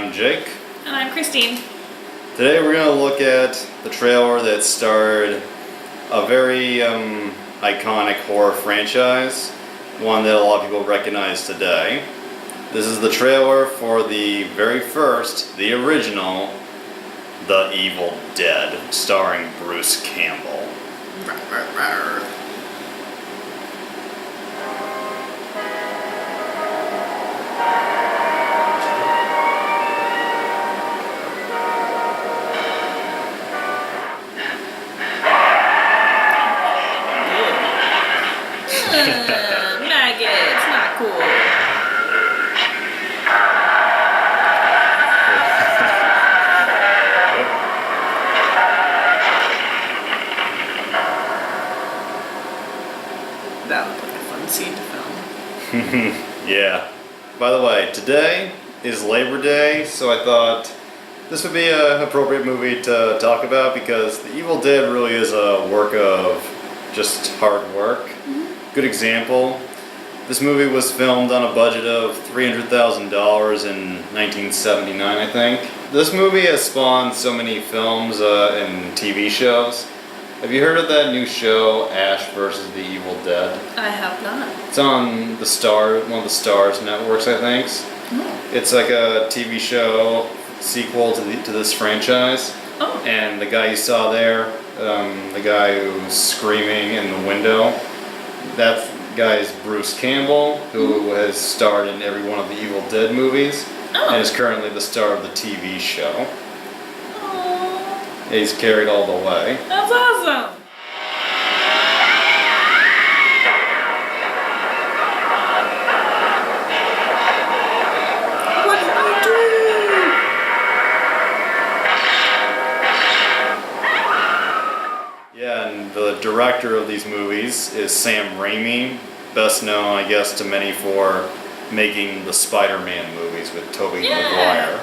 I'm Jake. And I'm Christine. Today we're going to look at the trailer that starred a very iconic horror franchise, one that a lot of people recognize today. This is the trailer for the very first, the original, The Evil Dead, starring Bruce Campbell. Maggots, not cool. That looked like a fun scene to film. Yeah. By the way, today is Labor Day, so I thought this would be an appropriate movie to talk about because The Evil Dead really is a work of just hard work. Good example. This movie was filmed on a budget of $300,000 in 1979, I think. This movie has spawned so many films and TV shows. Have you heard of that new show, Ash vs. the Evil Dead? I have not. It's on the Star, one of the Star's networks, I think. Oh. It's like a TV show sequel to this franchise. Oh. And the guy you saw there, the guy who's screaming in the window, that guy is Bruce Campbell, who has starred in every one of the Evil Dead movies, and is currently the star of the TV show. Aww. He's carried all the way. That's awesome. What did you do? Yeah, and the director of these movies is Sam Raimi, best known, I guess, to many for making the Spider-Man movies with Tobey Maguire.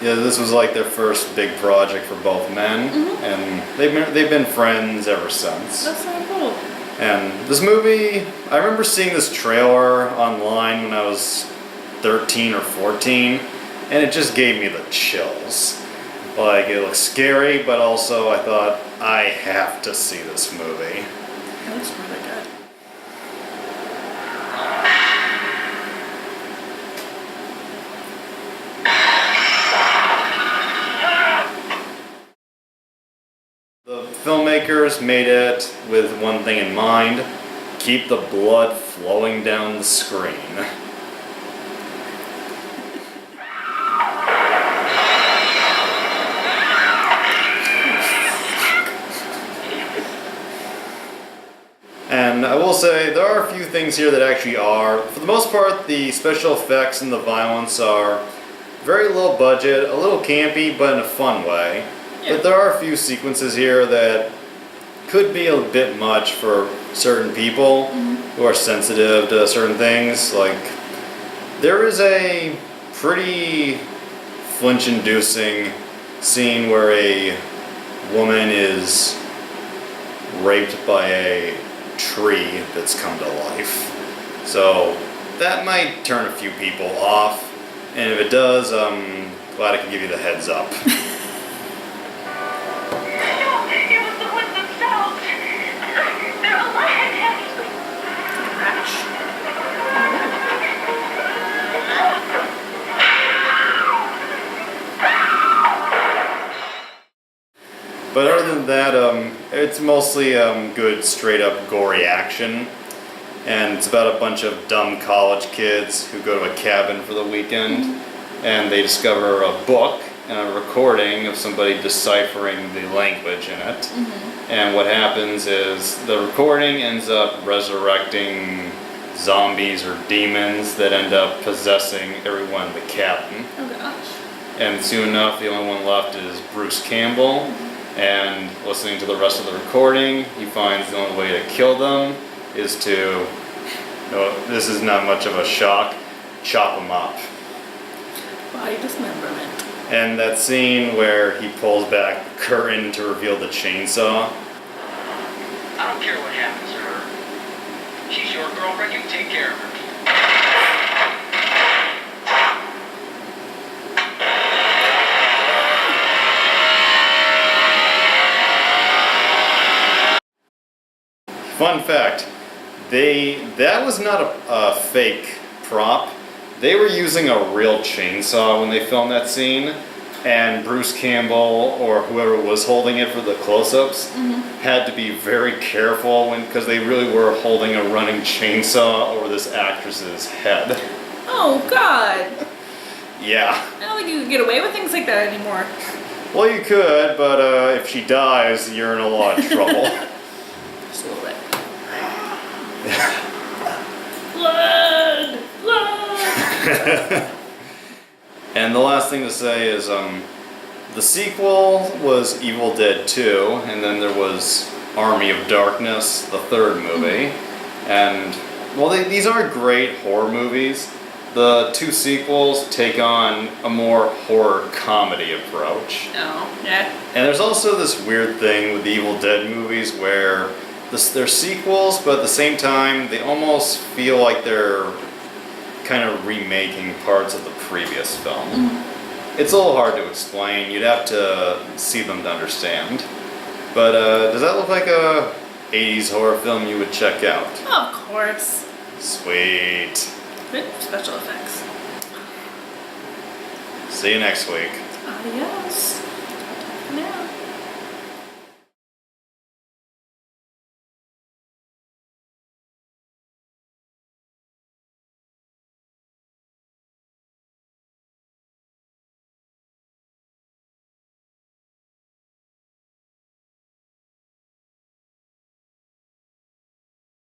Yeah, this was like their first big project for both men, and they've been friends ever since. That's so cool. And this movie, I remember seeing this trailer online when I was 13 or 14, and it just gave me the chills. Like, it looked scary, but also I thought, I have to see this movie. It looks really good. The filmmakers made it with one thing in mind: keep the blood flowing down the screen. And I will say, there are a few things here that actually are, for the most part, the special effects and the violence are very low budget, a little campy, but in a fun way. Yeah. But there are a few sequences here that could be a bit much for certain people who are sensitive to certain things. Like, there is a pretty flinch-inducing scene where a woman is raped by a tree that's come to life. So that might turn a few people off, and if it does, I'm glad I can give you the heads up. But other than that, it's mostly good, straight-up gory action. And it's about a bunch of dumb college kids who go to a cabin for the weekend, and they discover a book and a recording of somebody deciphering the language in it. And what happens is the recording ends up resurrecting zombies or demons that end up possessing everyone in the cabin. Oh gosh. And soon enough, the only one left is Bruce Campbell. And listening to the rest of the recording, he finds the only way to kill them is to, no, this is not much of a shock, chop them up. Body dismemberment. And that scene where he pulls back the curtain to reveal the chainsaw. I don't care what happens to her. She's your girlfriend, you take care of her. Fun fact, that was not a fake prop. They were using a real chainsaw when they filmed that scene, and Bruce Campbell or whoever was holding it for the close-ups had to be very careful because they really were holding a running chainsaw over this actress's head. Oh, God. Yeah. I don't think you can get away with things like that anymore. Well, you could, but if she dies, you're in a lot of trouble. Just a little bit. Blood! Blood! And the last thing to say is, the sequel was Evil Dead 2, and then there was Army of Darkness, the third movie. And, well, these are great horror movies. The two sequels take on a more horror comedy approach. Oh, yeah. And there's also this weird thing with the Evil Dead movies where they're sequels, but at the same time, they almost feel like they're kind of remaking parts of the previous film. It's a little hard to explain. You'd have to see them to understand. But does that look like a 80s horror film you would check out? Of course. Sweet. Good special effects. See you next week. Adios. Now.